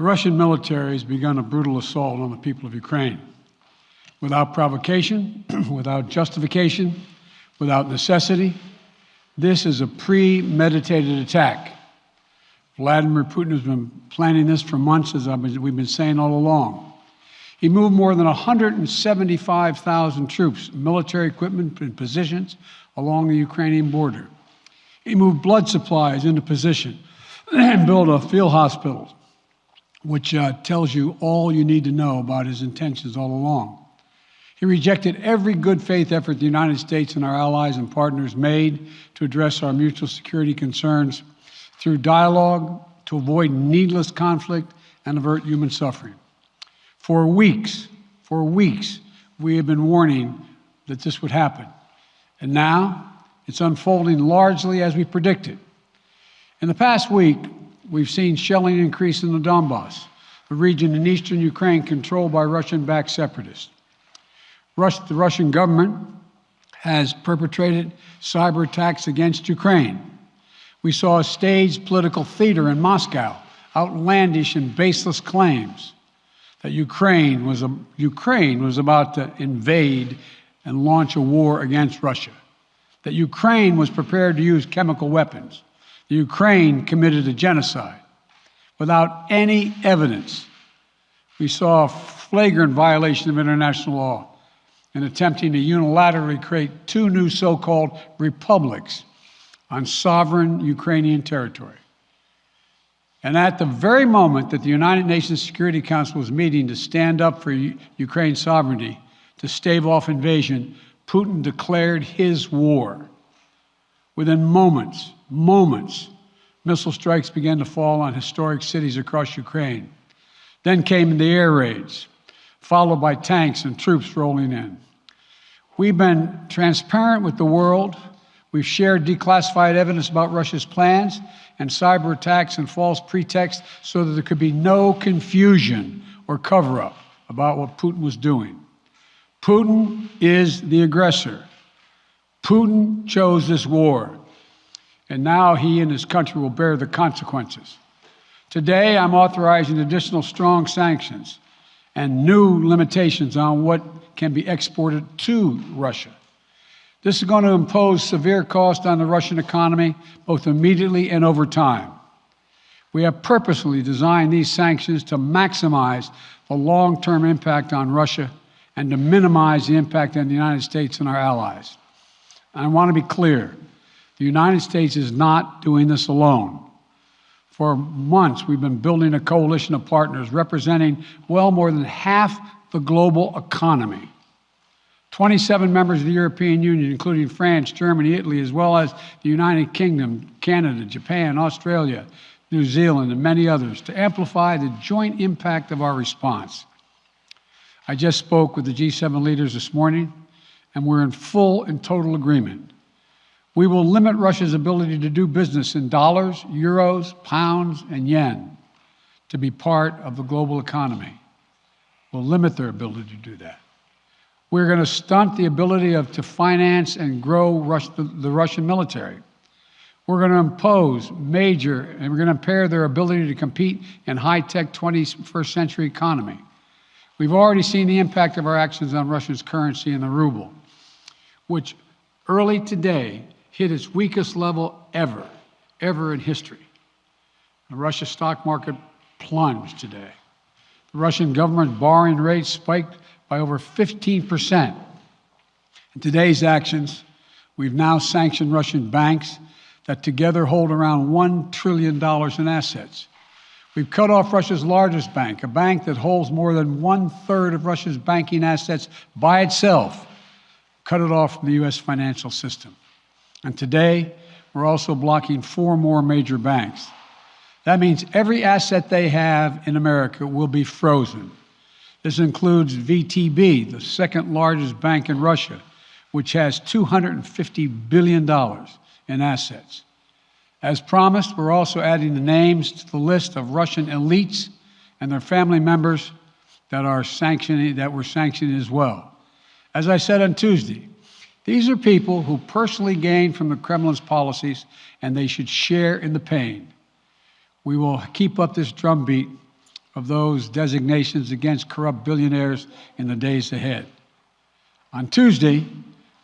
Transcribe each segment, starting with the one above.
The Russian military has begun a brutal assault on the people of Ukraine. Without provocation, without justification, without necessity, this is a premeditated attack. Vladimir Putin has been planning this for months, as we've been saying all along. He moved more than 175,000 troops, military equipment, and positions along the Ukrainian border. He moved blood supplies into position and built a field hospital, which tells you all you need to know about his intentions all along. He rejected every good faith effort the United States and our allies and partners made to address our mutual security concerns through dialogue to avoid needless conflict and avert human suffering. For weeks, we have been warning that this would happen. And now it's unfolding largely as we predicted. In the past week, we've seen shelling increase in the Donbass, the region in eastern Ukraine controlled by Russian-backed separatists. The Russian government has perpetrated cyber attacks against Ukraine. We saw a staged political theater in Moscow, outlandish and baseless claims that Ukraine was about to invade and launch a war against Russia, that Ukraine was prepared to use chemical weapons, that Ukraine committed a genocide. Without any evidence, we saw a flagrant violation of international law in attempting to unilaterally create two new so-called republics on sovereign Ukrainian territory. And at the very moment that the United Nations Security Council was meeting to stand up for Ukraine's sovereignty, to stave off invasion, Putin declared his war. Within moments, missile strikes began to fall on historic cities across Ukraine. Then came the air raids, followed by tanks and troops rolling in. We've been transparent with the world. We've shared declassified evidence about Russia's plans and cyber attacks and false pretexts so that there could be no confusion or cover-up about what Putin was doing. Putin is the aggressor. Putin chose this war, and now he and his country will bear the consequences. Today, I'm authorizing additional strong sanctions and new limitations on what can be exported to Russia. This is going to impose severe cost on the Russian economy, both immediately and over time. We have purposely designed these sanctions to maximize the long-term impact on Russia and to minimize the impact on the United States and our allies. And I want to be clear, the United States is not doing this alone. For months, we've been building a coalition of partners representing well more than half the global economy. 27 members of the European Union, including France, Germany, Italy, as well as the United Kingdom, Canada, Japan, Australia, New Zealand, and many others, to amplify the joint impact of our response. I just spoke with the G7 leaders this morning, and we're in full and total agreement. We will limit Russia's ability to do business in dollars, euros, pounds, and yen to be part of the global economy. We'll limit their ability to do that. We're going to stunt the ability to finance and grow the Russian military. We're going to impose and we're going to impair their ability to compete in high-tech 21st century economy. We've already seen the impact of our actions on Russia's currency and the ruble, which early today hit its weakest level ever in history. The Russia stock market plunged today. The Russian government borrowing rate spiked by over 15%. In today's actions, we've now sanctioned Russian banks that together hold around $1 trillion in assets. We've cut off Russia's largest bank, a bank that holds more than 1/3 of Russia's banking assets by itself, cut it off from the U.S. financial system. And today, we're also blocking 4 more major banks. That means every asset they have in America will be frozen. This includes VTB, the second largest bank in Russia, which has $250 billion in assets. As promised, we're also adding the names to the list of Russian elites and their family members that we're sanctioning as well. As I said on Tuesday, these are people who personally gain from the Kremlin's policies, and they should share in the pain. We will keep up this drumbeat of those designations against corrupt billionaires in the days ahead. On Tuesday,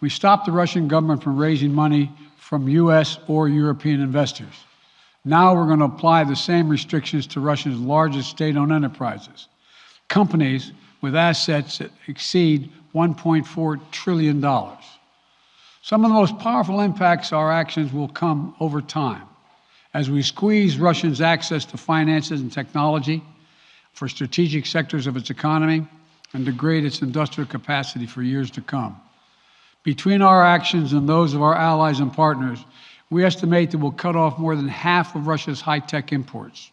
we stopped the Russian government from raising money from U.S. or European investors. Now we're going to apply the same restrictions to Russia's largest state-owned enterprises, companies with assets that exceed $1.4 trillion. Some of the most powerful impacts of our actions will come over time as we squeeze Russia's access to finances and technology for strategic sectors of its economy and degrade its industrial capacity for years to come. Between our actions and those of our allies and partners, we estimate that we'll cut off more than half of Russia's high-tech imports.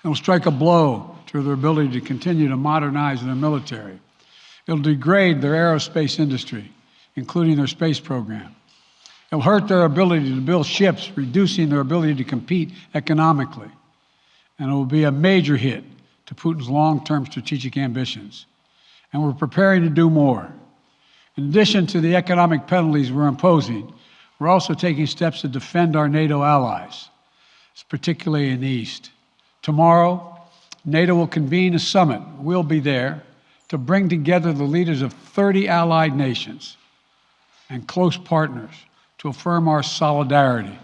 It will strike a blow to their ability to continue to modernize their military. It'll degrade their aerospace industry, including their space program. It'll hurt their ability to build ships, reducing their ability to compete economically. And it will be a major hit to Putin's long-term strategic ambitions. And we're preparing to do more. In addition to the economic penalties we're imposing, we're also taking steps to defend our NATO allies, particularly in the East. Tomorrow, NATO will convene a summit. We'll be there to bring together the leaders of 30 allied nations and close partners to affirm our solidarity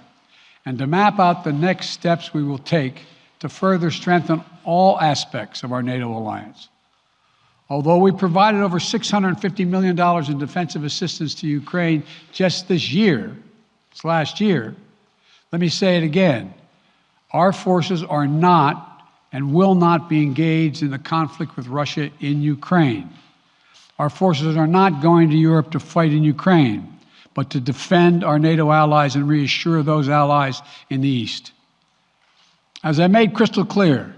and to map out the next steps we will take to further strengthen all aspects of our NATO alliance. Although we provided over $650 million in defensive assistance to Ukraine just this last year, let me say it again. Our forces are not and will not be engaged in the conflict with Russia in Ukraine. Our forces are not going to Europe to fight in Ukraine, but to defend our NATO allies and reassure those allies in the East. As I made crystal clear,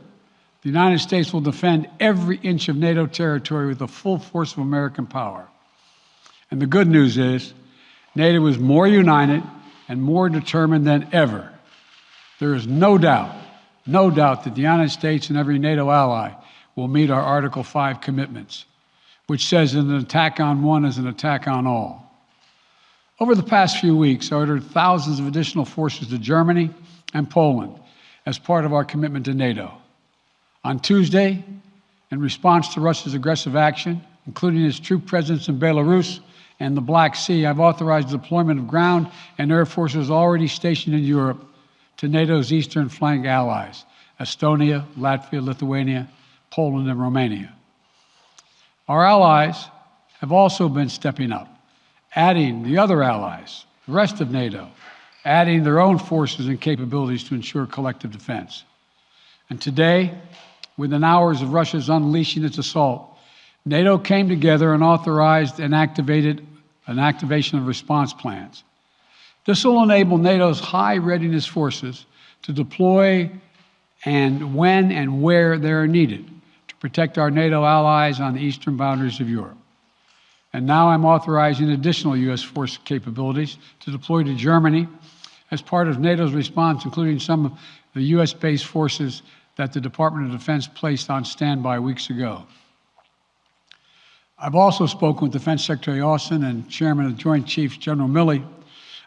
the United States will defend every inch of NATO territory with the full force of American power. And the good news is, NATO is more united and more determined than ever. There is no doubt that the United States and every NATO ally will meet our Article 5 commitments, which says that an attack on one is an attack on all. Over the past few weeks, I ordered thousands of additional forces to Germany and Poland as part of our commitment to NATO. On Tuesday, in response to Russia's aggressive action, including its troop presence in Belarus and the Black Sea, I've authorized the deployment of ground and air forces already stationed in Europe to NATO's eastern flank allies, Estonia, Latvia, Lithuania, Poland, and Romania. Our allies have also been stepping up, adding the other allies, the rest of NATO, adding their own forces and capabilities to ensure collective defense. And today, within hours of Russia's unleashing its assault, NATO came together and authorized and activated an activation of response plans. This will enable NATO's high readiness forces to deploy and when and where they are needed to protect our NATO allies on the eastern boundaries of Europe. And now I'm authorizing additional U.S. force capabilities to deploy to Germany as part of NATO's response, including some of the U.S.-based forces that the Department of Defense placed on standby weeks ago. I've also spoken with Defense Secretary Austin and Chairman of the Joint Chiefs, General Milley,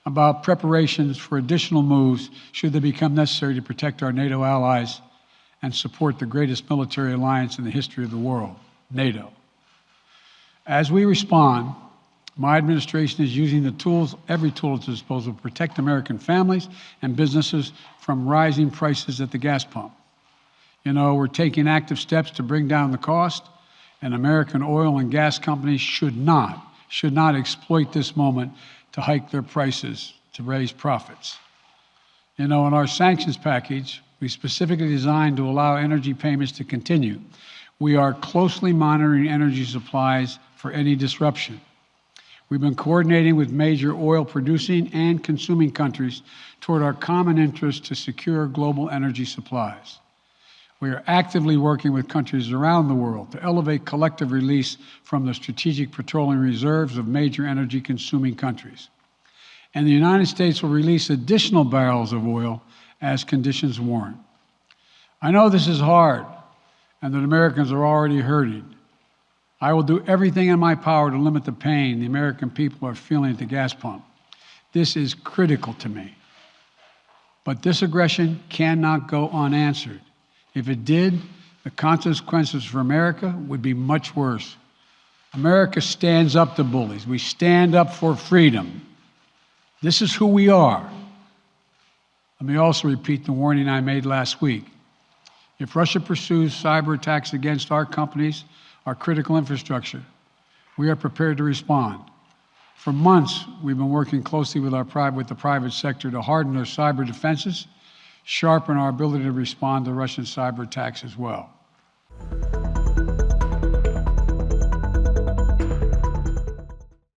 about preparations for additional moves should they become necessary to protect our NATO allies and support the greatest military alliance in the history of the world, NATO. As we respond, my administration is using the tools, every tool at its disposal to protect American families and businesses from rising prices at the gas pump. You know, we're taking active steps to bring down the cost, and American oil and gas companies should not exploit this moment to hike their prices to raise profits. You know, in our sanctions package, we specifically designed to allow energy payments to continue. We are closely monitoring energy supplies for any disruption. We've been coordinating with major oil producing and consuming countries toward our common interest to secure global energy supplies. We are actively working with countries around the world to elevate collective release from the strategic petroleum reserves of major energy consuming countries. And the United States will release additional barrels of oil as conditions warrant. I know this is hard and that Americans are already hurting. I will do everything in my power to limit the pain the American people are feeling at the gas pump. This is critical to me. But this aggression cannot go unanswered. If it did, the consequences for America would be much worse. America stands up to bullies. We stand up for freedom. This is who we are. Let me also repeat the warning I made last week. If Russia pursues cyber attacks against our companies, our critical infrastructure, we are prepared to respond. For months, we've been working closely with the private sector to harden our cyber defenses, sharpen our ability to respond to Russian cyber attacks as well.